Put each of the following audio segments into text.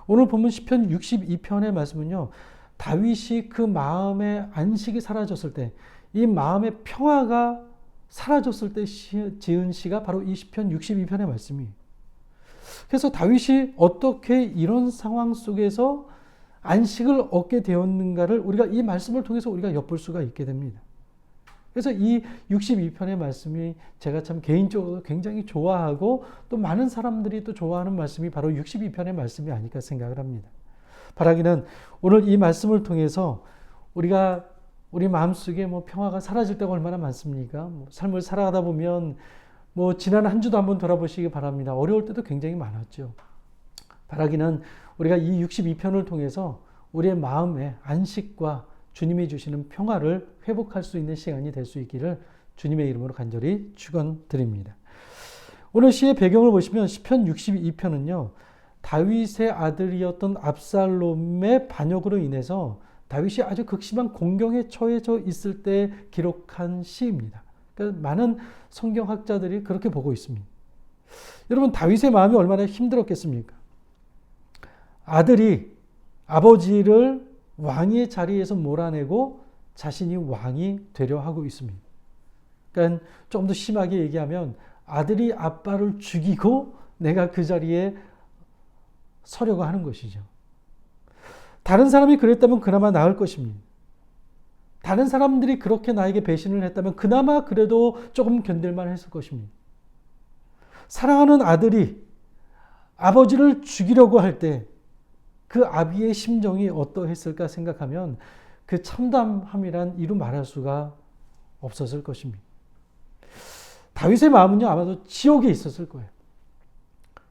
오늘 보면 시편 62편의 말씀은요. 다윗이 그 마음의 안식이 사라졌을 때, 이 마음의 평화가 사라졌을 때 지은 시가 바로 이 시편 62편의 말씀이에요. 그래서 다윗이 어떻게 이런 상황 속에서 안식을 얻게 되었는가를 우리가 이 말씀을 통해서 우리가 엿볼 수가 있게 됩니다. 그래서 이 62편의 말씀이 제가 참 개인적으로 굉장히 좋아하고 또 많은 사람들이 또 좋아하는 말씀이 바로 62편의 말씀이 아닐까 생각을 합니다. 바라기는 오늘 이 말씀을 통해서 우리가 우리 마음속에 평화가 사라질 때가 얼마나 많습니까? 삶을 살아가다 보면 지난 한 주도 한번 돌아보시기 바랍니다. 어려울 때도 굉장히 많았죠. 바라기는 우리가 이 62편을 통해서 우리의 마음의 안식과 주님이 주시는 평화를 회복할 수 있는 시간이 될 수 있기를 주님의 이름으로 간절히 축원드립니다. 오늘 시의 배경을 보시면 시편 62편은요. 다윗의 아들이었던 압살롬의 반역으로 인해서 다윗이 아주 극심한 공경에 처해져 있을 때 기록한 시입니다. 그러니까 많은 성경학자들이 그렇게 보고 있습니다. 여러분, 다윗의 마음이 얼마나 힘들었겠습니까? 아들이 아버지를 왕의 자리에서 몰아내고 자신이 왕이 되려 하고 있습니다. 그러니까 좀 더 심하게 얘기하면 아들이 아빠를 죽이고 내가 그 자리에 서려고 하는 것이죠. 다른 사람이 그랬다면 그나마 나을 것입니다. 다른 사람들이 그렇게 나에게 배신을 했다면 그나마 그래도 조금 견딜만 했을 것입니다. 사랑하는 아들이 아버지를 죽이려고 할 때 그 아비의 심정이 어떠했을까 생각하면 그 참담함이란 이루 말할 수가 없었을 것입니다. 다윗의 마음은요, 아마도 지옥에 있었을 거예요.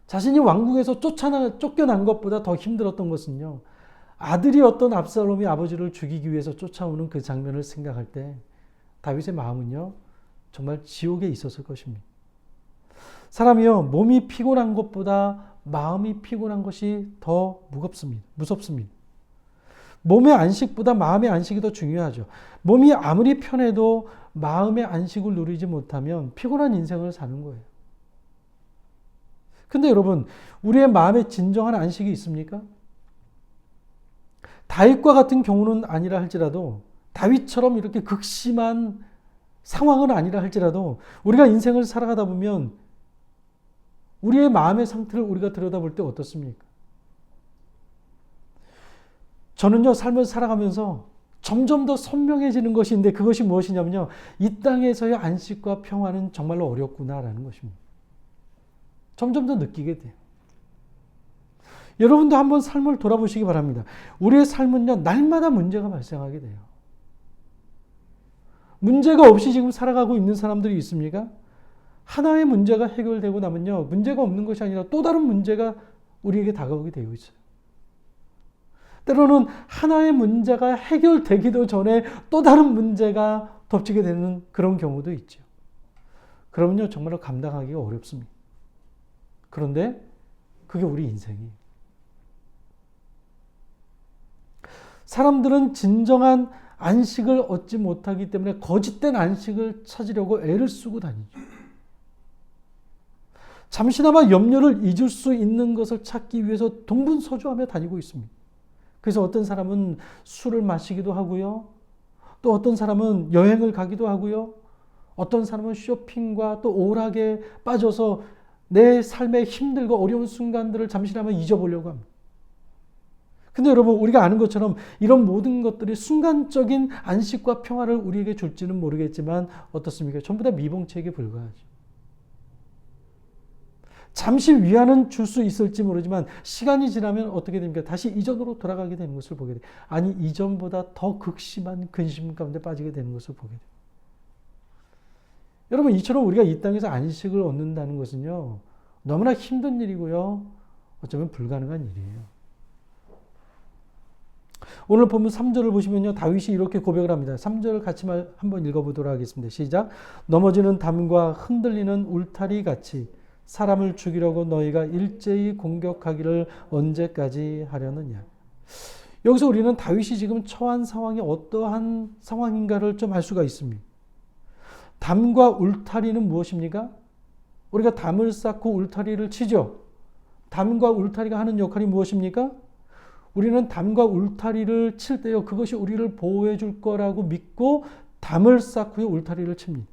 자신이 왕궁에서 쫓겨난 것보다 더 힘들었던 것은요, 아들이었던 압살롬이 아버지를 죽이기 위해서 쫓아오는 그 장면을 생각할 때 다윗의 마음은요, 정말 지옥에 있었을 것입니다. 사람이요, 몸이 피곤한 것보다 마음이 피곤한 것이 더 무섭습니다. 몸의 안식보다 마음의 안식이 더 중요하죠. 몸이 아무리 편해도 마음의 안식을 누리지 못하면 피곤한 인생을 사는 거예요. 근데 여러분, 우리의 마음에 진정한 안식이 있습니까? 다윗과 같은 경우는 아니라 할지라도, 다윗처럼 이렇게 극심한 상황은 아니라 할지라도 우리가 인생을 살아가다 보면 우리의 마음의 상태를 우리가 들여다볼 때 어떻습니까? 저는요, 삶을 살아가면서 점점 더 선명해지는 것이 있는데 그것이 무엇이냐면요, 이 땅에서의 안식과 평화는 정말로 어렵구나라는 것입니다. 점점 더 느끼게 돼요. 여러분도 한번 삶을 돌아보시기 바랍니다. 우리의 삶은요, 날마다 문제가 발생하게 돼요. 문제가 없이 지금 살아가고 있는 사람들이 있습니까? 하나의 문제가 해결되고 나면요, 문제가 없는 것이 아니라 또 다른 문제가 우리에게 다가오게 되어 있어요. 때로는 하나의 문제가 해결되기도 전에 또 다른 문제가 덮치게 되는 그런 경우도 있죠. 그러면요, 정말로 감당하기가 어렵습니다. 그런데 그게 우리 인생이에요. 사람들은 진정한 안식을 얻지 못하기 때문에 거짓된 안식을 찾으려고 애를 쓰고 다니죠. 잠시나마 염려를 잊을 수 있는 것을 찾기 위해서 동분서주하며 다니고 있습니다. 그래서 어떤 사람은 술을 마시기도 하고요. 또 어떤 사람은 여행을 가기도 하고요. 어떤 사람은 쇼핑과 또 오락에 빠져서 내 삶의 힘들고 어려운 순간들을 잠시나마 잊어보려고 합니다. 근데 여러분, 우리가 아는 것처럼 이런 모든 것들이 순간적인 안식과 평화를 우리에게 줄지는 모르겠지만 어떻습니까? 전부 다 미봉책에 불과하죠. 잠시 위안은 줄 수 있을지 모르지만 시간이 지나면 어떻게 됩니까? 다시 이전으로 돌아가게 되는 것을 보게 돼요. 아니, 이전보다 더 극심한 근심 가운데 빠지게 되는 것을 보게 돼요. 여러분, 이처럼 우리가 이 땅에서 안식을 얻는다는 것은요, 너무나 힘든 일이고요, 어쩌면 불가능한 일이에요. 오늘 본문 3절을 보시면요, 다윗이 이렇게 고백을 합니다. 3절 같이 한번 읽어보도록 하겠습니다. 시작. 넘어지는 담과 흔들리는 울타리 같이 사람을 죽이려고 너희가 일제히 공격하기를 언제까지 하려느냐. 여기서 우리는 다윗이 지금 처한 상황이 어떠한 상황인가를 좀 알 수가 있습니다. 담과 울타리는 무엇입니까? 우리가 담을 쌓고 울타리를 치죠. 담과 울타리가 하는 역할이 무엇입니까? 우리는 담과 울타리를 칠 때요, 그것이 우리를 보호해 줄 거라고 믿고 담을 쌓고요, 울타리를 칩니다.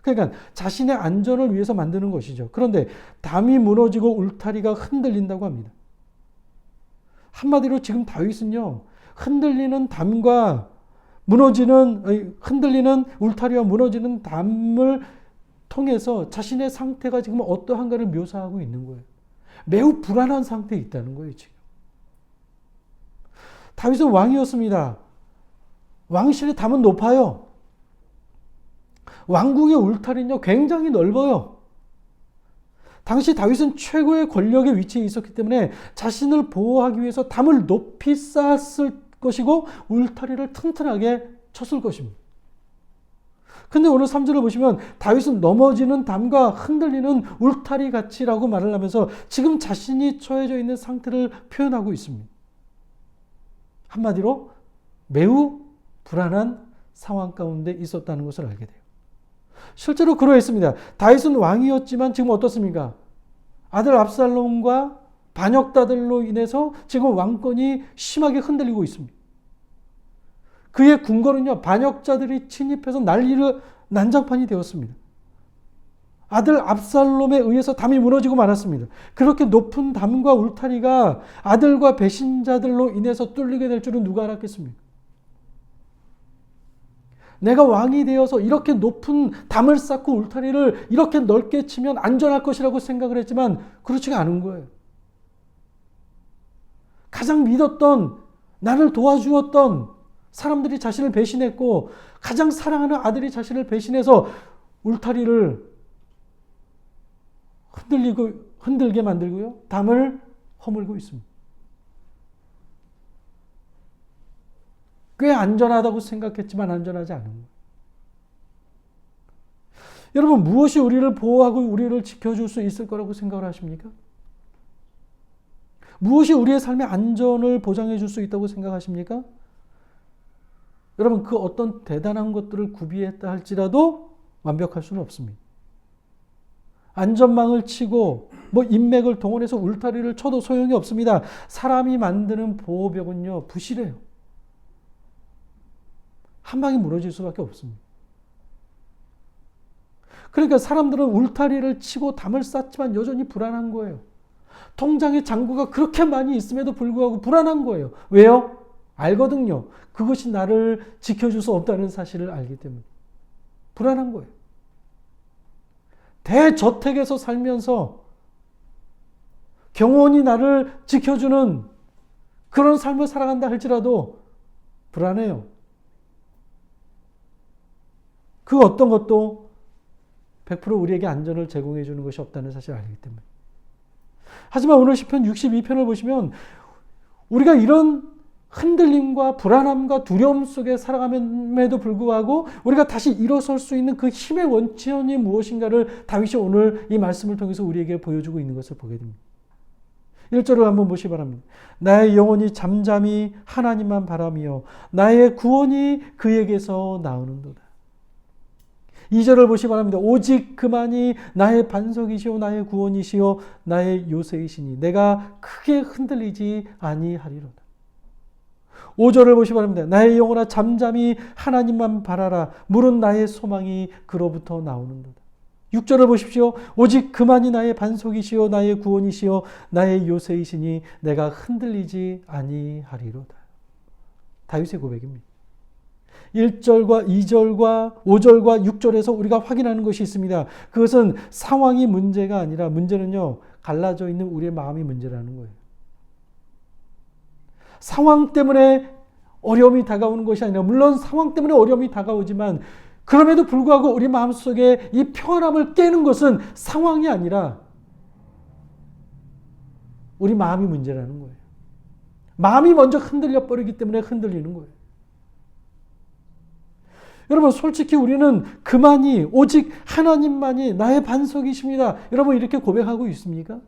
그러니까 자신의 안전을 위해서 만드는 것이죠. 그런데 담이 무너지고 울타리가 흔들린다고 합니다. 한마디로 지금 다윗은요, 흔들리는 담과 흔들리는 울타리와 무너지는 담을 통해서 자신의 상태가 지금 어떠한가를 묘사하고 있는 거예요. 매우 불안한 상태에 있다는 거예요, 지금. 다윗은 왕이었습니다. 왕실의 담은 높아요. 왕궁의 울타리는요, 굉장히 넓어요. 당시 다윗은 최고의 권력의 위치에 있었기 때문에 자신을 보호하기 위해서 담을 높이 쌓았을 것이고 울타리를 튼튼하게 쳤을 것입니다. 근데 오늘 3절을 보시면 다윗은 넘어지는 담과 흔들리는 울타리 같이라고 말을 하면서 지금 자신이 처해져 있는 상태를 표현하고 있습니다. 한마디로 매우 불안한 상황 가운데 있었다는 것을 알게 돼요. 실제로 그러했습니다. 다윗은 왕이었지만 지금 어떻습니까? 아들 압살롬과 반역자들로 인해서 지금 왕권이 심하게 흔들리고 있습니다. 그의 궁궐은요, 반역자들이 침입해서 난장판이 되었습니다. 아들 압살롬에 의해서 담이 무너지고 말았습니다. 그렇게 높은 담과 울타리가 아들과 배신자들로 인해서 뚫리게 될 줄은 누가 알았겠습니까? 내가 왕이 되어서 이렇게 높은 담을 쌓고 울타리를 이렇게 넓게 치면 안전할 것이라고 생각을 했지만 그렇지가 않은 거예요. 가장 믿었던, 나를 도와주었던 사람들이 자신을 배신했고 가장 사랑하는 아들이 자신을 배신해서 울타리를 흔들게 만들고요, 담을 허물고 있습니다. 꽤 안전하다고 생각했지만 안전하지 않은 거예요. 여러분, 무엇이 우리를 보호하고 우리를 지켜줄 수 있을 거라고 생각을 하십니까? 무엇이 우리의 삶의 안전을 보장해 줄 수 있다고 생각하십니까? 여러분, 그 어떤 대단한 것들을 구비했다 할지라도 완벽할 수는 없습니다. 안전망을 치고 인맥을 동원해서 울타리를 쳐도 소용이 없습니다. 사람이 만드는 보호벽은요, 부실해요. 한 방에 무너질 수밖에 없습니다. 그러니까 사람들은 울타리를 치고 담을 쌓지만 여전히 불안한 거예요. 통장에 잔고가 그렇게 많이 있음에도 불구하고 불안한 거예요. 왜요? 알거든요. 그것이 나를 지켜줄 수 없다는 사실을 알기 때문에. 불안한 거예요. 대저택에서 살면서 경원이 나를 지켜주는 그런 삶을 살아간다 할지라도 불안해요. 그 어떤 것도 100% 우리에게 안전을 제공해 주는 것이 없다는 사실을 알기 때문에. 하지만 오늘 시편 62편을 보시면 우리가 이런 흔들림과 불안함과 두려움 속에 살아감에도 불구하고 우리가 다시 일어설 수 있는 그 힘의 원천이 무엇인가를 다윗이 오늘 이 말씀을 통해서 우리에게 보여주고 있는 것을 보게 됩니다. 1절을 한번 보시기 바랍니다. 나의 영혼이 잠잠히 하나님만 바라며 나의 구원이 그에게서 나오는도다. 2절을 보시기 바랍니다. 오직 그만이 나의 반석이시오 나의 구원이시오 나의 요새이시니 내가 크게 흔들리지 아니하리로다. 5절을 보시기 바랍니다. 나의 영혼아 잠잠히 하나님만 바라라. 물은 나의 소망이 그로부터 나오는도다. 6절을 보십시오. 오직 그만이 나의 반석이시오 나의 구원이시오 나의 요새이시니 내가 흔들리지 아니하리로다. 다윗의 고백입니다. 1절과 2절과 5절과 6절에서 우리가 확인하는 것이 있습니다. 그것은 상황이 문제가 아니라 문제는요, 갈라져 있는 우리의 마음이 문제라는 거예요. 상황 때문에 어려움이 다가오는 것이 아니라, 물론 상황 때문에 어려움이 다가오지만 그럼에도 불구하고 우리 마음속에 이 평안함을 깨는 것은 상황이 아니라 우리 마음이 문제라는 거예요. 마음이 먼저 흔들려 버리기 때문에 흔들리는 거예요. 여러분, 솔직히 우리는 그만이 오직 하나님만이 나의 반석이십니다. 여러분, 이렇게 고백하고 있습니까?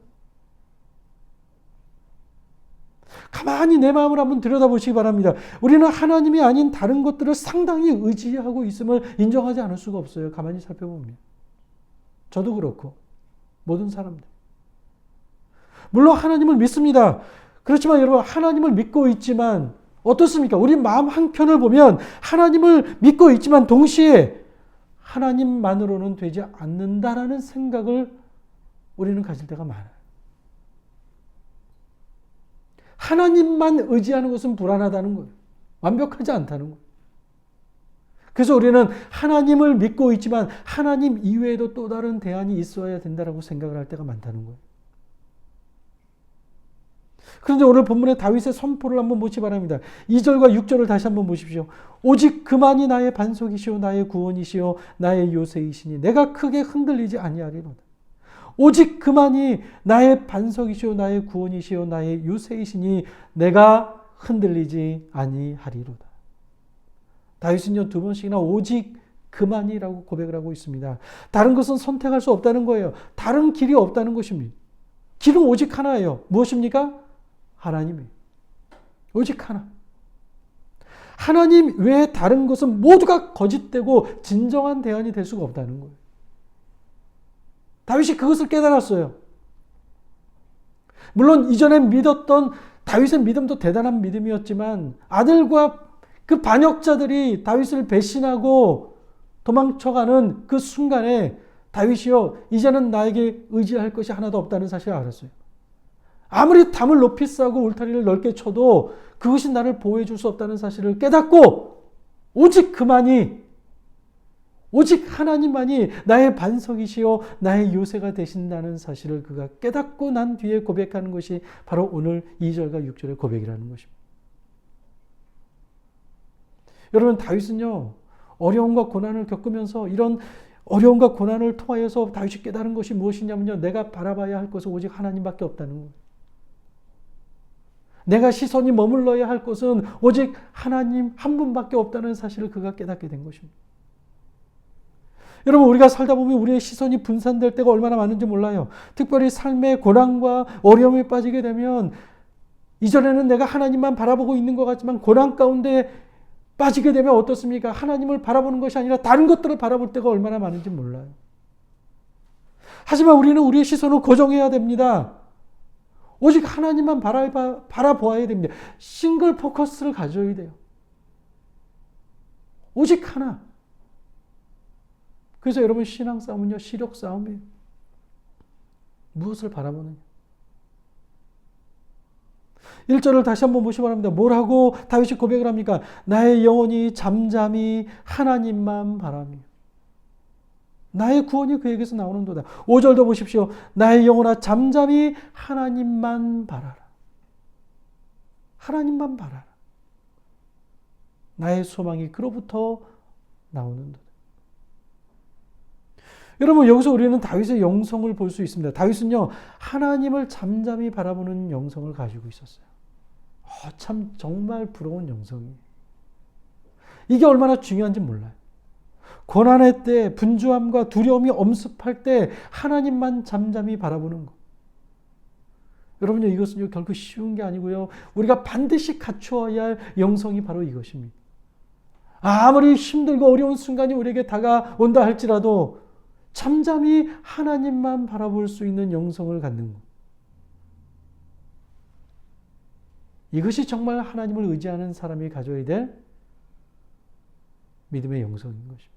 가만히 내 마음을 한번 들여다보시기 바랍니다. 우리는 하나님이 아닌 다른 것들을 상당히 의지하고 있음을 인정하지 않을 수가 없어요. 가만히 살펴보면. 저도 그렇고 모든 사람들. 물론 하나님을 믿습니다. 그렇지만 여러분, 하나님을 믿고 있지만 어떻습니까? 우리 마음 한켠을 보면 하나님을 믿고 있지만 동시에 하나님만으로는 되지 않는다라는 생각을 우리는 가질 때가 많아요. 하나님만 의지하는 것은 불안하다는 거예요. 완벽하지 않다는 거예요. 그래서 우리는 하나님을 믿고 있지만 하나님 이외에도 또 다른 대안이 있어야 된다고 생각을 할 때가 많다는 거예요. 그런데 오늘 본문의 다윗의 선포를 한번 보시기 바랍니다. 2절과 6절을 다시 한번 보십시오. 오직 그만이 나의 반석이시오 나의 구원이시오 나의 요새이시니 내가 크게 흔들리지 아니하리로다. 오직 그만이 나의 반석이시오 나의 구원이시오 나의 요새이시니 내가 흔들리지 아니하리로다. 다윗은요 2번씩이나 오직 그만이라고 고백을 하고 있습니다. 다른 것은 선택할 수 없다는 거예요. 다른 길이 없다는 것입니다. 길은 오직 하나예요. 무엇입니까? 하나님이에요. 오직 하나. 하나님 외에 다른 것은 모두가 거짓되고 진정한 대안이 될 수가 없다는 거예요. 다윗이 그것을 깨달았어요. 물론 이전에 믿었던 다윗의 믿음도 대단한 믿음이었지만 아들과 그 반역자들이 다윗을 배신하고 도망쳐가는 그 순간에 다윗이요, 이제는 나에게 의지할 것이 하나도 없다는 사실을 알았어요. 아무리 담을 높이 쌓고 울타리를 넓게 쳐도 그것이 나를 보호해 줄 수 없다는 사실을 깨닫고 오직 그만이, 오직 하나님만이 나의 반석이시요 나의 요새가 되신다는 사실을 그가 깨닫고 난 뒤에 고백하는 것이 바로 오늘 2절과 6절의 고백이라는 것입니다. 여러분, 다윗은요 어려움과 고난을 겪으면서 이런 어려움과 고난을 통하여서 다윗이 깨달은 것이 무엇이냐면요, 내가 바라봐야 할 것은 오직 하나님밖에 없다는 거예요. 내가 시선이 머물러야 할 것은 오직 하나님 한 분밖에 없다는 사실을 그가 깨닫게 된 것입니다. 여러분, 우리가 살다 보면 우리의 시선이 분산될 때가 얼마나 많은지 몰라요. 특별히 삶의 고난과 어려움에 빠지게 되면 이전에는 내가 하나님만 바라보고 있는 것 같지만 고난 가운데 빠지게 되면 어떻습니까? 하나님을 바라보는 것이 아니라 다른 것들을 바라볼 때가 얼마나 많은지 몰라요. 하지만 우리는 우리의 시선을 고정해야 됩니다. 오직 하나님만 바라보아야 됩니다. 싱글 포커스를 가져야 돼요. 오직 하나. 그래서 여러분, 신앙 싸움은요, 시력 싸움이에요. 무엇을 바라보느냐. 1절을 다시 한번 보시기 바랍니다. 뭐라고 다윗이 고백을 합니까? 나의 영혼이 잠잠히 하나님만 바라며. 나의 구원이 그에게서 나오는도다. 5절도 보십시오. 나의 영혼아 잠잠히 하나님만 바라라. 하나님만 바라라. 나의 소망이 그로부터 나오는도다. 여러분, 여기서 우리는 다윗의 영성을 볼 수 있습니다. 다윗은요, 하나님을 잠잠히 바라보는 영성을 가지고 있었어요. 참 정말 부러운 영성이에요. 이게 얼마나 중요한지 몰라요. 고난의 때, 분주함과 두려움이 엄습할 때 하나님만 잠잠히 바라보는 것. 여러분요, 이것은 결코 쉬운 게 아니고요, 우리가 반드시 갖추어야 할 영성이 바로 이것입니다. 아무리 힘들고 어려운 순간이 우리에게 다가온다 할지라도 잠잠히 하나님만 바라볼 수 있는 영성을 갖는 것. 이것이 정말 하나님을 의지하는 사람이 가져야 될 믿음의 영성인 것입니다.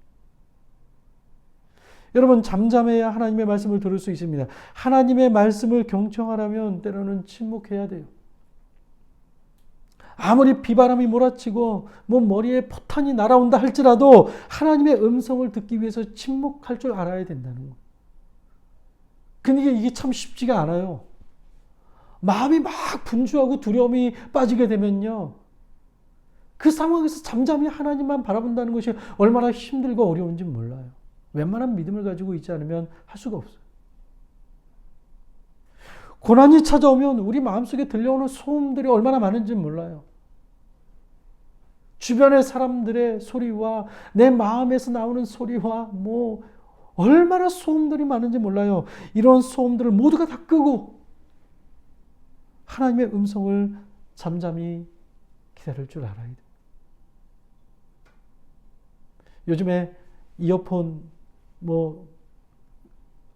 여러분, 잠잠해야 하나님의 말씀을 들을 수 있습니다. 하나님의 말씀을 경청하려면 때로는 침묵해야 돼요. 아무리 비바람이 몰아치고 머리에 포탄이 날아온다 할지라도 하나님의 음성을 듣기 위해서 침묵할 줄 알아야 된다는 거예요. 근데 이게 참 쉽지가 않아요. 마음이 막 분주하고 두려움이 빠지게 되면요, 그 상황에서 잠잠히 하나님만 바라본다는 것이 얼마나 힘들고 어려운지 몰라요. 웬만한 믿음을 가지고 있지 않으면 할 수가 없어요. 고난이 찾아오면 우리 마음속에 들려오는 소음들이 얼마나 많은지 몰라요. 주변의 사람들의 소리와 내 마음에서 나오는 소리와 얼마나 소음들이 많은지 몰라요. 이런 소음들을 모두가 다 끄고 하나님의 음성을 잠잠히 기다릴 줄 알아야 돼요. 요즘에 이어폰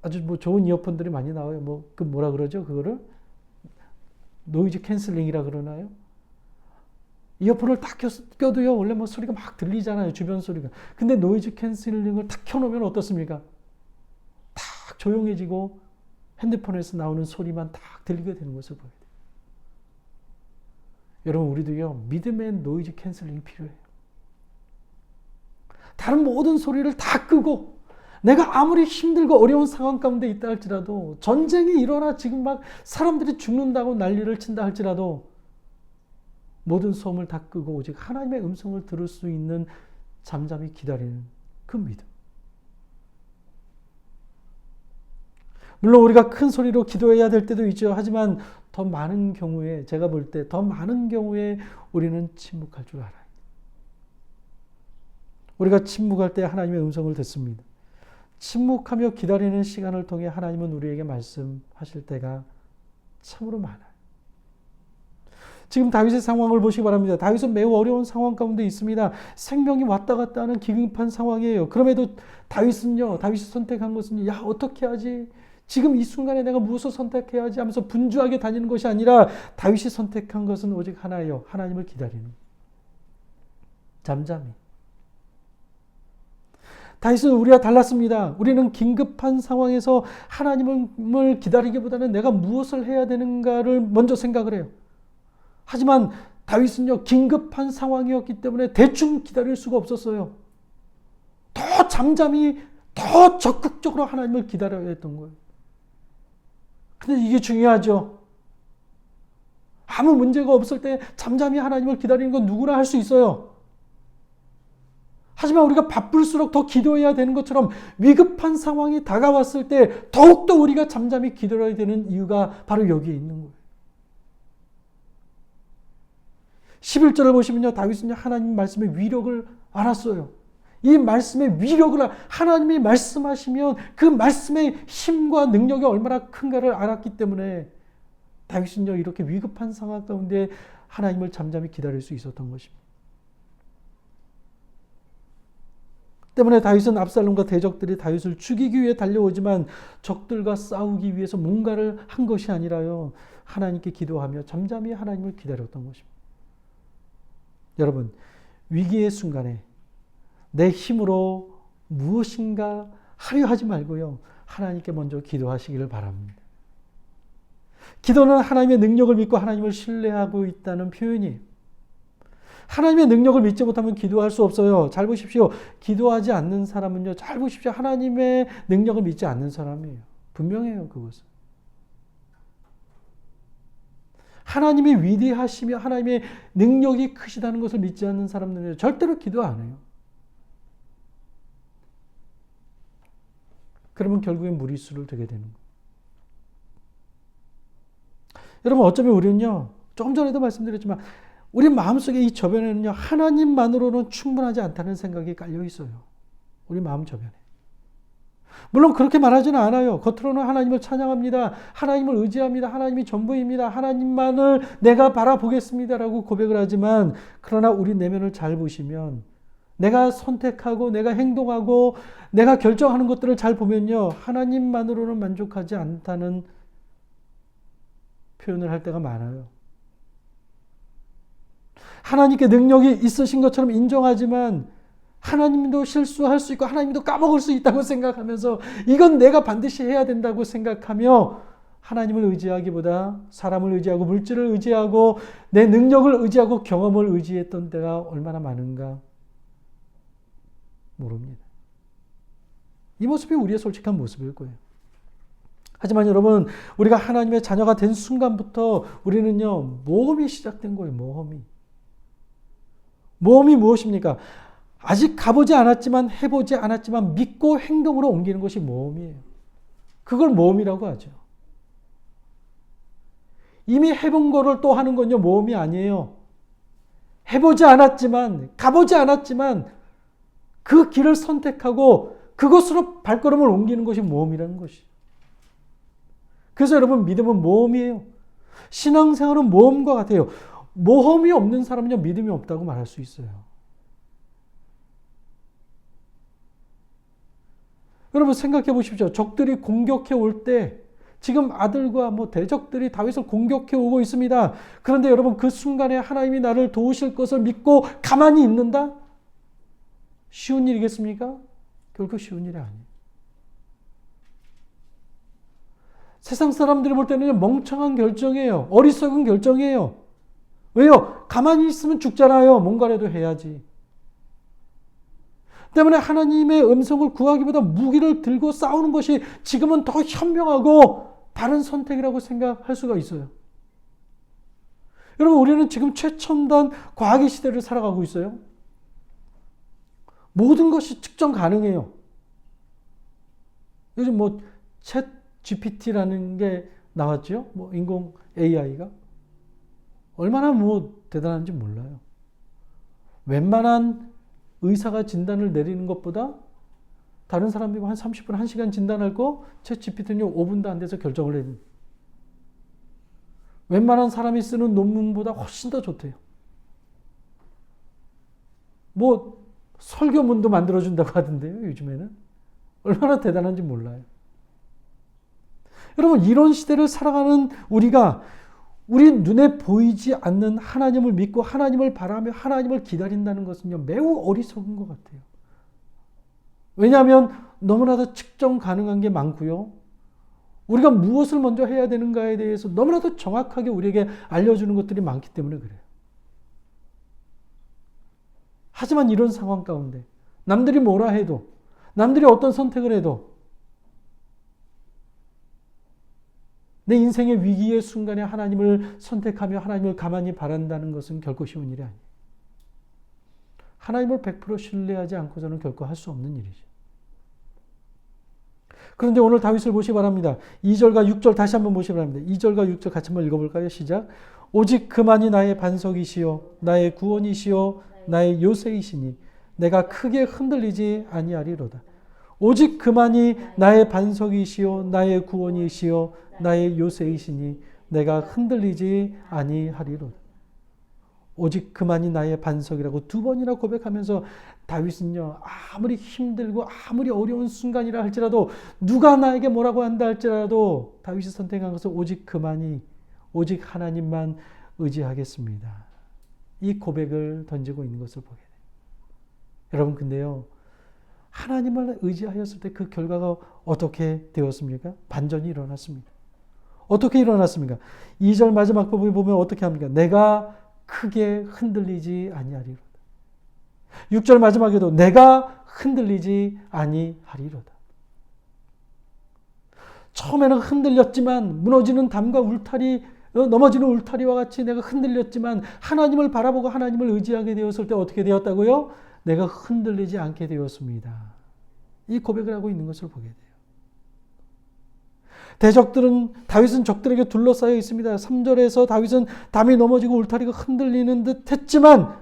아주 좋은 이어폰들이 많이 나와요. 뭐라 그러죠? 그거를 노이즈 캔슬링이라 그러나요? 이어폰을 딱 껴도요, 원래 뭐 소리가 막 들리잖아요, 주변 소리가. 근데 노이즈 캔슬링을 딱 켜놓으면 어떻습니까? 딱 조용해지고 핸드폰에서 나오는 소리만 딱 들리게 되는 것을 보여요. 여러분, 우리도요, 믿음의 노이즈 캔슬링이 필요해요. 다른 모든 소리를 다 끄고, 내가 아무리 힘들고 어려운 상황 가운데 있다 할지라도, 전쟁이 일어나 지금 막 사람들이 죽는다고 난리를 친다 할지라도, 모든 소음을 다 끄고 오직 하나님의 음성을 들을 수 있는 잠잠히 기다리는 그 믿음. 물론 우리가 큰 소리로 기도해야 될 때도 있죠. 하지만 더 많은 경우에, 제가 볼 때 더 많은 경우에 우리는 침묵할 줄 알아요. 우리가 침묵할 때 하나님의 음성을 듣습니다. 침묵하며 기다리는 시간을 통해 하나님은 우리에게 말씀하실 때가 참으로 많아요. 지금 다윗의 상황을 보시기 바랍니다. 다윗은 매우 어려운 상황 가운데 있습니다. 생명이 왔다 갔다 하는 기급한 상황이에요. 그럼에도 다윗이 선택한 것은, 야, 어떻게 하지? 지금 이 순간에 내가 무엇을 선택해야 하지? 하면서 분주하게 다니는 것이 아니라 다윗이 선택한 것은 오직 하나예요. 하나님을 기다리는. 잠잠히. 다윗은 우리와 달랐습니다. 우리는 긴급한 상황에서 하나님을 기다리기보다는 내가 무엇을 해야 되는가를 먼저 생각을 해요. 하지만 다윗은요, 긴급한 상황이었기 때문에 대충 기다릴 수가 없었어요. 더 잠잠히, 더 적극적으로 하나님을 기다려야 했던 거예요. 근데 이게 중요하죠. 아무 문제가 없을 때 잠잠히 하나님을 기다리는 건 누구나 할 수 있어요. 하지만 우리가 바쁠수록 더 기도해야 되는 것처럼 위급한 상황이 다가왔을 때 더욱더 우리가 잠잠히 기도해야 되는 이유가 바로 여기에 있는 거예요. 11절을 보시면요, 다윗은요, 하나님 말씀의 위력을 알았어요. 이 말씀의 위력을, 하나님이 말씀하시면 그 말씀의 힘과 능력이 얼마나 큰가를 알았기 때문에 다윗은요, 이렇게 위급한 상황 가운데 하나님을 잠잠히 기다릴 수 있었던 것입니다. 때문에 다윗은 압살롬과 대적들이 다윗을 죽이기 위해 달려오지만 적들과 싸우기 위해서 뭔가를 한 것이 아니라요, 하나님께 기도하며 잠잠히 하나님을 기다렸던 것입니다. 여러분, 위기의 순간에 내 힘으로 무엇인가 하려 하지 말고요, 하나님께 먼저 기도하시기를 바랍니다. 기도는 하나님의 능력을 믿고 하나님을 신뢰하고 있다는 표현이에요. 하나님의 능력을 믿지 못하면 기도할 수 없어요. 잘 보십시오. 기도하지 않는 사람은요, 잘 보십시오. 하나님의 능력을 믿지 않는 사람이에요. 분명해요, 그것은. 하나님이 위대하시며 하나님의 능력이 크시다는 것을 믿지 않는 사람들은 절대로 기도 안 해요. 그러면 결국엔 무리수를 두게 되는 거예요. 여러분, 어쩌면 우리는요, 조금 전에도 말씀드렸지만 우리 마음속에 이 저변에는요, 하나님만으로는 충분하지 않다는 생각이 깔려 있어요. 우리 마음 저변에. 물론 그렇게 말하지는 않아요. 겉으로는 하나님을 찬양합니다. 하나님을 의지합니다. 하나님이 전부입니다. 하나님만을 내가 바라보겠습니다라고 고백을 하지만, 그러나 우리 내면을 잘 보시면 내가 선택하고 내가 행동하고 내가 결정하는 것들을 잘 보면요, 하나님만으로는 만족하지 않다는 표현을 할 때가 많아요. 하나님께 능력이 있으신 것처럼 인정하지만 하나님도 실수할 수 있고 하나님도 까먹을 수 있다고 생각하면서 이건 내가 반드시 해야 된다고 생각하며 하나님을 의지하기보다 사람을 의지하고 물질을 의지하고 내 능력을 의지하고 경험을 의지했던 때가 얼마나 많은가 모릅니다. 이 모습이 우리의 솔직한 모습일 거예요. 하지만 여러분, 우리가 하나님의 자녀가 된 순간부터 우리는요, 모험이 시작된 거예요. 모험이 무엇입니까? 아직 가보지 않았지만, 해보지 않았지만 믿고 행동으로 옮기는 것이 모험이에요. 그걸 모험이라고 하죠. 이미 해본 거를 또 하는 건요, 모험이 아니에요. 해보지 않았지만, 가보지 않았지만 그 길을 선택하고 그것으로 발걸음을 옮기는 것이 모험이라는 것이죠. 그래서 여러분, 믿음은 모험이에요. 신앙생활은 모험과 같아요. 모험이 없는 사람은요, 믿음이 없다고 말할 수 있어요. 여러분, 생각해 보십시오. 적들이 공격해 올 때 지금 아들과 대적들이 다윗을 공격해 오고 있습니다. 그런데 여러분 그 순간에 하나님이 나를 도우실 것을 믿고 가만히 있는다? 쉬운 일이겠습니까? 결코 쉬운 일이 아니에요. 세상 사람들이 볼 때는 멍청한 결정이에요. 어리석은 결정이에요. 왜요? 가만히 있으면 죽잖아요. 뭔가라도 해야지. 때문에 하나님의 음성을 구하기보다 무기를 들고 싸우는 것이 지금은 더 현명하고 바른 선택이라고 생각할 수가 있어요. 여러분, 우리는 지금 최첨단 과학의 시대를 살아가고 있어요. 모든 것이 측정 가능해요. 요즘 챗 GPT라는 게 나왔죠. 인공 AI가. 얼마나 대단한지 몰라요. 웬만한 의사가 진단을 내리는 것보다 다른 사람들이 한 30분, 1시간 진단할 거 챗 GPT는 5분도 안 돼서 결정을 해요. 웬만한 사람이 쓰는 논문보다 훨씬 더 좋대요. 설교문도 만들어준다고 하던데요, 요즘에는. 얼마나 대단한지 몰라요. 여러분, 이런 시대를 살아가는 우리가 우리 눈에 보이지 않는 하나님을 믿고 하나님을 바라며 하나님을 기다린다는 것은요, 매우 어리석은 것 같아요. 왜냐하면 너무나도 측정 가능한 게 많고요. 우리가 무엇을 먼저 해야 되는가에 대해서 너무나도 정확하게 우리에게 알려주는 것들이 많기 때문에 그래요. 하지만 이런 상황 가운데 남들이 뭐라 해도, 남들이 어떤 선택을 해도 내 인생의 위기의 순간에 하나님을 선택하며 하나님을 가만히 바란다는 것은 결코 쉬운 일이 아니에요. 하나님을 100% 신뢰하지 않고서는 결코 할 수 없는 일이죠. 그런데 오늘 다윗을 보시기 바랍니다. 2절과 6절 다시 한번 보시기 바랍니다. 2절과 6절 같이 한번 읽어볼까요? 시작. 오직 그만이 나의 반석이시요 나의 구원이시요 나의 요새이시니 내가 크게 흔들리지 아니하리로다. 오직 그만이 나의 반석이시요 나의 구원이시요 나의 요새이시니 내가 흔들리지 아니하리로다. 오직 그만이 나의 반석이라고 2번이나 고백하면서 다윗은요, 아무리 힘들고 아무리 어려운 순간이라 할지라도 누가 나에게 뭐라고 한다 할지라도 다윗이 선택한 것은 오직 그만이, 오직 하나님만 의지하겠습니다. 이 고백을 던지고 있는 것을 보게 돼요. 여러분, 근데요, 하나님을 의지하였을 때 그 결과가 어떻게 되었습니까? 반전이 일어났습니다. 어떻게 일어났습니까? 2절 마지막 부분에 보면 어떻게 합니까? 내가 크게 흔들리지 아니하리로다. 6절 마지막에도 내가 흔들리지 아니하리로다. 처음에는 흔들렸지만 무너지는 담과 울타리, 넘어지는 울타리와 같이 내가 흔들렸지만 하나님을 바라보고 하나님을 의지하게 되었을 때 어떻게 되었다고요? 내가 흔들리지 않게 되었습니다. 이 고백을 하고 있는 것을 보게 돼요. 다윗은 적들에게 둘러싸여 있습니다. 3절에서 다윗은 담이 넘어지고 울타리가 흔들리는 듯 했지만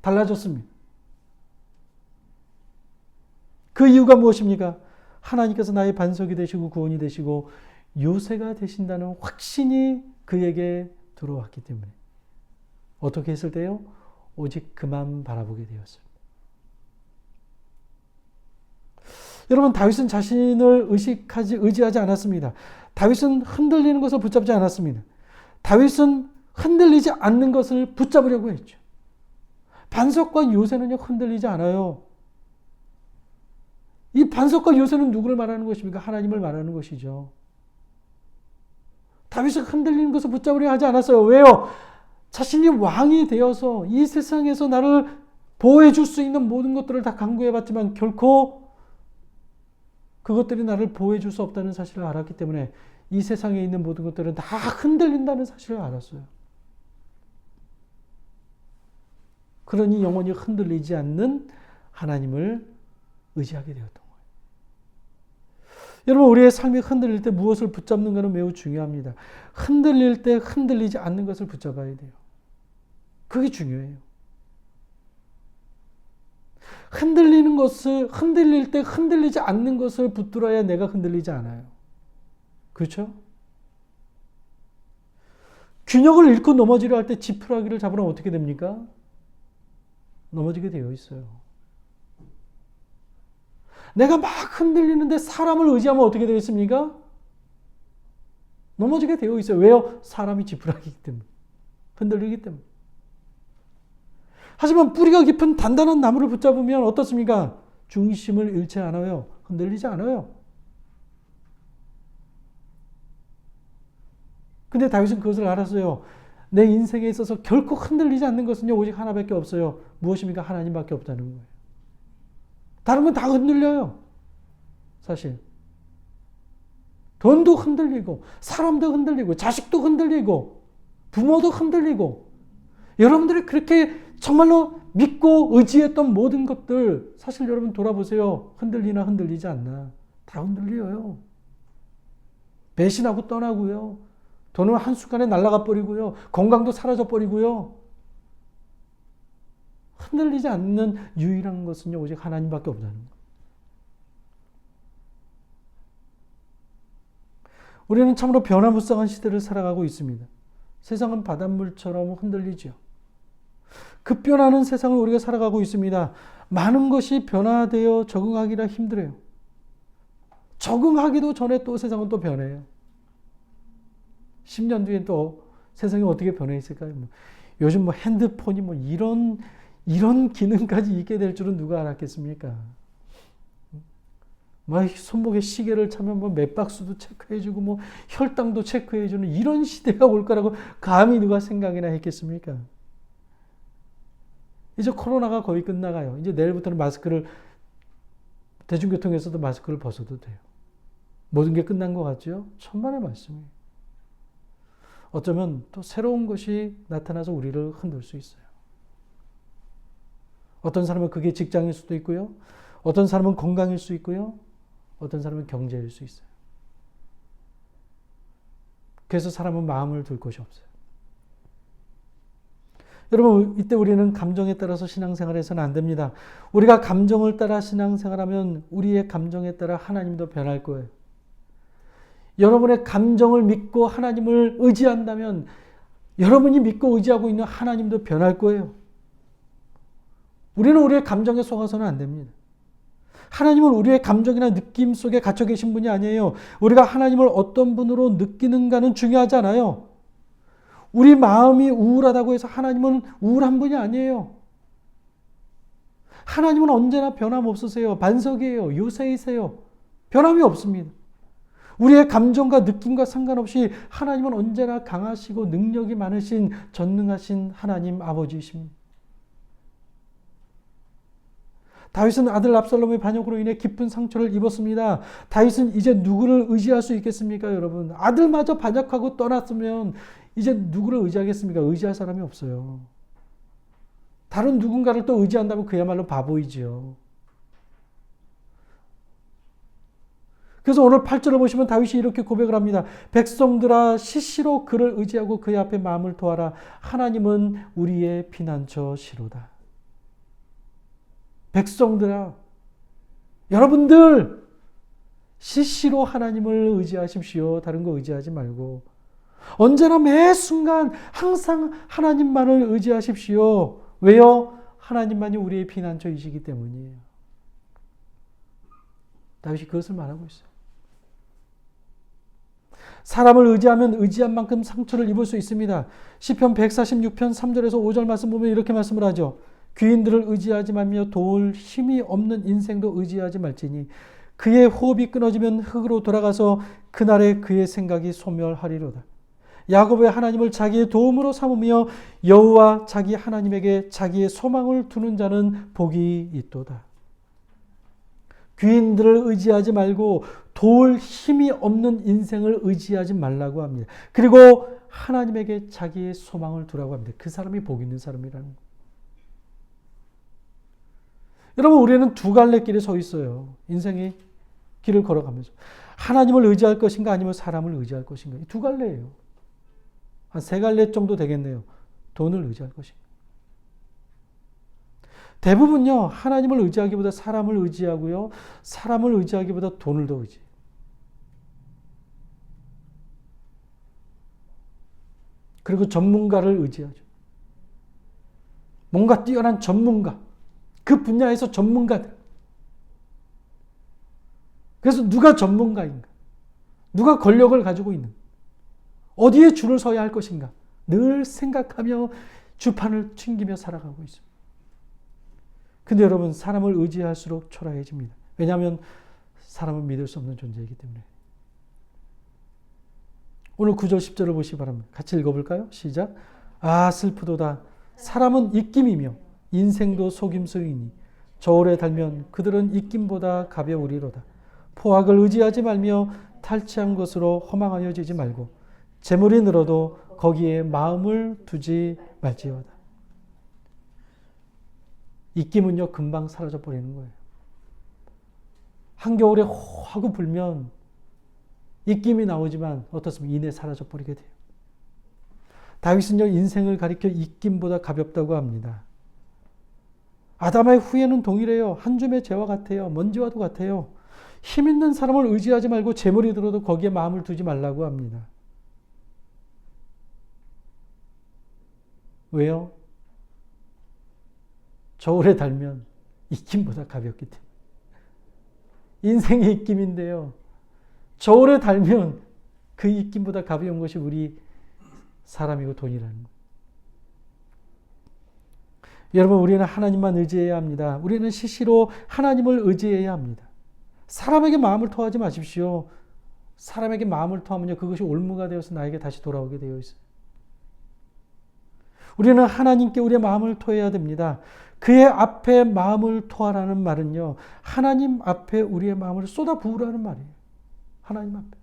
달라졌습니다. 그 이유가 무엇입니까? 하나님께서 나의 반석이 되시고 구원이 되시고 요새가 되신다는 확신이 그에게 들어왔기 때문에 어떻게 했을 때요? 오직 그만 바라보게 되었습니다. 여러분, 다윗은 자신을 의지하지 않았습니다. 다윗은 흔들리는 것을 붙잡지 않았습니다. 다윗은 흔들리지 않는 것을 붙잡으려고 했죠. 반석과 요새는요, 흔들리지 않아요. 이 반석과 요새는 누구를 말하는 것입니까? 하나님을 말하는 것이죠. 다윗은 흔들리는 것을 붙잡으려 하지 않았어요. 왜요? 자신이 왕이 되어서 이 세상에서 나를 보호해 줄 수 있는 모든 것들을 다 강구해 봤지만 결코 그것들이 나를 보호해 줄 수 없다는 사실을 알았기 때문에 이 세상에 있는 모든 것들은 다 흔들린다는 사실을 알았어요. 그러니 영원히 흔들리지 않는 하나님을 의지하게 되었던 거예요. 여러분, 우리의 삶이 흔들릴 때 무엇을 붙잡는가는 매우 중요합니다. 흔들릴 때 흔들리지 않는 것을 붙잡아야 돼요. 그게 중요해요. 흔들릴 때 흔들리지 않는 것을 붙들어야 내가 흔들리지 않아요. 그렇죠? 균형을 잃고 넘어지려 할 때 지푸라기를 잡으면 어떻게 됩니까? 넘어지게 되어 있어요. 내가 막 흔들리는데 사람을 의지하면 어떻게 되겠습니까? 넘어지게 되어 있어요. 왜요? 사람이 지푸라기이기 때문에. 흔들리기 때문에. 하지만 뿌리가 깊은 단단한 나무를 붙잡으면 어떻습니까? 중심을 잃지 않아요. 흔들리지 않아요. 근데 다윗은 그것을 알았어요. 내 인생에 있어서 결코 흔들리지 않는 것은요, 오직 하나밖에 없어요. 무엇입니까? 하나님밖에 없다는 거예요. 다른 건 다 흔들려요. 사실. 돈도 흔들리고, 사람도 흔들리고, 자식도 흔들리고, 부모도 흔들리고, 여러분들이 그렇게 정말로 믿고 의지했던 모든 것들, 사실 여러분 돌아보세요. 흔들리나 흔들리지 않나. 다 흔들려요. 배신하고 떠나고요. 돈은 한순간에 날아가 버리고요. 건강도 사라져 버리고요. 흔들리지 않는 유일한 것은요, 오직 하나님밖에 없다는 거예요. 우리는 참으로 변화무쌍한 시대를 살아가고 있습니다. 세상은 바닷물처럼 흔들리죠. 급변하는 세상을 우리가 살아가고 있습니다. 많은 것이 변화되어 적응하기가 힘들어요. 적응하기도 전에 또 세상은 또 변해요. 10년 뒤에 또 세상이 어떻게 변해 있을까요? 요즘 핸드폰이 이런 기능까지 있게 될 줄은 누가 알았겠습니까? 손목에 시계를 차면 맥박수도 체크해주고 혈당도 체크해주는 이런 시대가 올 거라고 감히 누가 생각이나 했겠습니까? 이제 코로나가 거의 끝나가요. 이제 내일부터는 대중교통에서도 마스크를 벗어도 돼요. 모든 게 끝난 것 같죠? 천만의 말씀이에요. 어쩌면 또 새로운 것이 나타나서 우리를 흔들 수 있어요. 어떤 사람은 그게 직장일 수도 있고요. 어떤 사람은 건강일 수 있고요. 어떤 사람은 경제일 수 있어요. 그래서 사람은 마음을 둘 곳이 없어요. 여러분, 이때 우리는 감정에 따라서 신앙생활해서는 안 됩니다. 우리가 감정을 따라 신앙생활하면 우리의 감정에 따라 하나님도 변할 거예요. 여러분의 감정을 믿고 하나님을 의지한다면 여러분이 믿고 의지하고 있는 하나님도 변할 거예요. 우리는 우리의 감정에 속아서는 안 됩니다. 하나님은 우리의 감정이나 느낌 속에 갇혀 계신 분이 아니에요. 우리가 하나님을 어떤 분으로 느끼는가는 중요하지 않아요. 우리 마음이 우울하다고 해서 하나님은 우울한 분이 아니에요. 하나님은 언제나 변함없으세요. 반석이에요. 요새이세요. 변함이 없습니다. 우리의 감정과 느낌과 상관없이 하나님은 언제나 강하시고 능력이 많으신 전능하신 하나님 아버지이십니다. 다윗은 아들 압살롬의 반역으로 인해 깊은 상처를 입었습니다. 다윗은 이제 누구를 의지할 수 있겠습니까, 여러분? 아들마저 반역하고 떠났으면 이제 누구를 의지하겠습니까? 의지할 사람이 없어요. 다른 누군가를 또 의지한다면 그야말로 바보이지요. 그래서 오늘 8절을 보시면 다윗이 이렇게 고백을 합니다. 백성들아 시시로 그를 의지하고 그의 앞에 마음을 토하라. 하나님은 우리의 피난처시로다. 백성들아, 여러분들 시시로 하나님을 의지하십시오. 다른 거 의지하지 말고 언제나 매 순간 항상 하나님만을 의지하십시오. 왜요? 하나님만이 우리의 피난처이시기 때문이에요. 다윗이 그것을 말하고 있어요. 사람을 의지하면 의지한 만큼 상처를 입을 수 있습니다. 시편 146편 3절에서 5절 말씀 보면 이렇게 말씀을 하죠. 귀인들을 의지하지 말며 도울 힘이 없는 인생도 의지하지 말지니 그의 호흡이 끊어지면 흙으로 돌아가서 그날에 그의 생각이 소멸하리로다. 야곱의 하나님을 자기의 도움으로 삼으며 여호와 자기 하나님에게 자기의 소망을 두는 자는 복이 있도다. 귀인들을 의지하지 말고 도울 힘이 없는 인생을 의지하지 말라고 합니다. 그리고 하나님에게 자기의 소망을 두라고 합니다. 그 사람이 복 있는 사람이라는 거예요. 여러분, 우리는 두 갈래 길에 서 있어요. 인생의 길을 걸어가면서. 하나님을 의지할 것인가 아니면 사람을 의지할 것인가. 이 두 갈래예요. 한 세 갈래 정도 되겠네요. 돈을 의지할 것인가. 대부분요, 하나님을 의지하기보다 사람을 의지하고요, 사람을 의지하기보다 돈을 더 의지해요. 그리고 전문가를 의지하죠. 뭔가 뛰어난 전문가, 그 분야에서 전문가들. 그래서 누가 전문가인가? 누가 권력을 가지고 있는? 어디에 줄을 서야 할 것인가 늘 생각하며 주판을 챙기며 살아가고 있습니다. 근데 여러분, 사람을 의지할수록 초라해집니다. 왜냐하면 사람은 믿을 수 없는 존재이기 때문에. 오늘 9절 10절을 보시기 바랍니다. 같이 읽어볼까요? 시작. 아 슬프도다. 사람은 입김이며 인생도 속임수이니 저울에 달면 그들은 입김보다 가벼우리로다. 포악을 의지하지 말며 탈취한 것으로 허망하여지지 말고 재물이 늘어도 거기에 마음을 두지 말지어다. 입김은요 금방 사라져 버리는 거예요. 한겨울에 호하고 불면 입김이 나오지만 어떻습니까? 이내 사라져 버리게 돼요. 다윗은요 인생을 가리켜 입김보다 가볍다고 합니다. 아담의 후회는 동일해요. 한 줌의 재와 같아요. 먼지와도 같아요. 힘 있는 사람을 의지하지 말고 재물이 들어도 거기에 마음을 두지 말라고 합니다. 왜요? 저울에 달면 입김보다 가볍기 때문에. 인생의 입김인데요. 저울에 달면 그 입김보다 가벼운 것이 우리 사람이고 돈이라는 거예요. 여러분, 우리는 하나님만 의지해야 합니다. 우리는 시시로 하나님을 의지해야 합니다. 사람에게 마음을 토하지 마십시오. 사람에게 마음을 토하면요, 그것이 올무가 되어서 나에게 다시 돌아오게 되어 있어요. 우리는 하나님께 우리의 마음을 토해야 됩니다. 그의 앞에 마음을 토하라는 말은요, 하나님 앞에 우리의 마음을 쏟아 부으라는 말이에요. 하나님 앞에.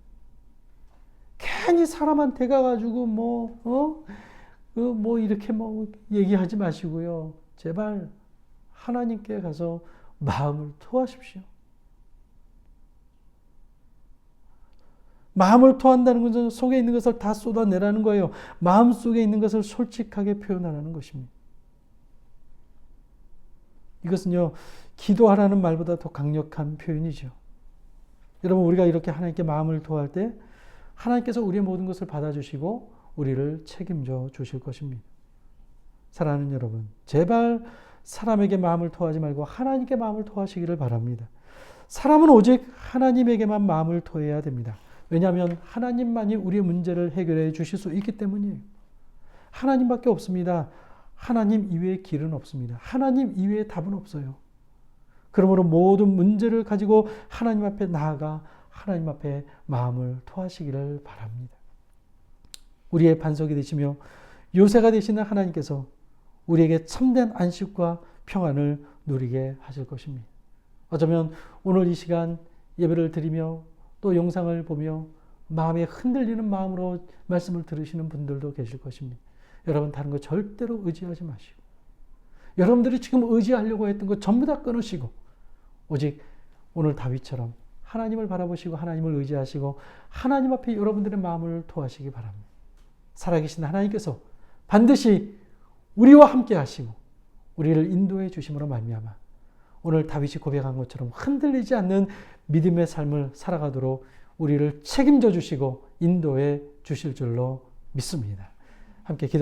괜히 사람한테 가가지고 이렇게 얘기하지 마시고요. 제발 하나님께 가서 마음을 토하십시오. 마음을 토한다는 것은 속에 있는 것을 다 쏟아내라는 거예요. 마음 속에 있는 것을 솔직하게 표현하라는 것입니다. 이것은요, 기도하라는 말보다 더 강력한 표현이죠. 여러분, 우리가 이렇게 하나님께 마음을 토할 때 하나님께서 우리의 모든 것을 받아주시고 우리를 책임져 주실 것입니다. 사랑하는 여러분, 제발 사람에게 마음을 토하지 말고 하나님께 마음을 토하시기를 바랍니다. 사람은 오직 하나님에게만 마음을 토해야 됩니다. 왜냐하면 하나님만이 우리의 문제를 해결해 주실 수 있기 때문이에요. 하나님밖에 없습니다. 하나님 이외의 길은 없습니다. 하나님 이외의 답은 없어요. 그러므로 모든 문제를 가지고 하나님 앞에 나아가 하나님 앞에 마음을 토하시기를 바랍니다. 우리의 반석이 되시며 요새가 되시는 하나님께서 우리에게 참된 안식과 평안을 누리게 하실 것입니다. 어쩌면 오늘 이 시간 예배를 드리며 또 영상을 보며 마음에 흔들리는 마음으로 말씀을 들으시는 분들도 계실 것입니다. 여러분, 다른 거 절대로 의지하지 마시고, 여러분들이 지금 의지하려고 했던 거 전부 다 끊으시고, 오직 오늘 다윗처럼 하나님을 바라보시고 하나님을 의지하시고 하나님 앞에 여러분들의 마음을 토하시기 바랍니다. 살아계신 하나님께서 반드시 우리와 함께 하시고 우리를 인도해 주심으로 말미암아 오늘 다윗이 고백한 것처럼 흔들리지 않는 믿음의 삶을 살아가도록 우리를 책임져 주시고 인도해 주실 줄로 믿습니다. 함께 기도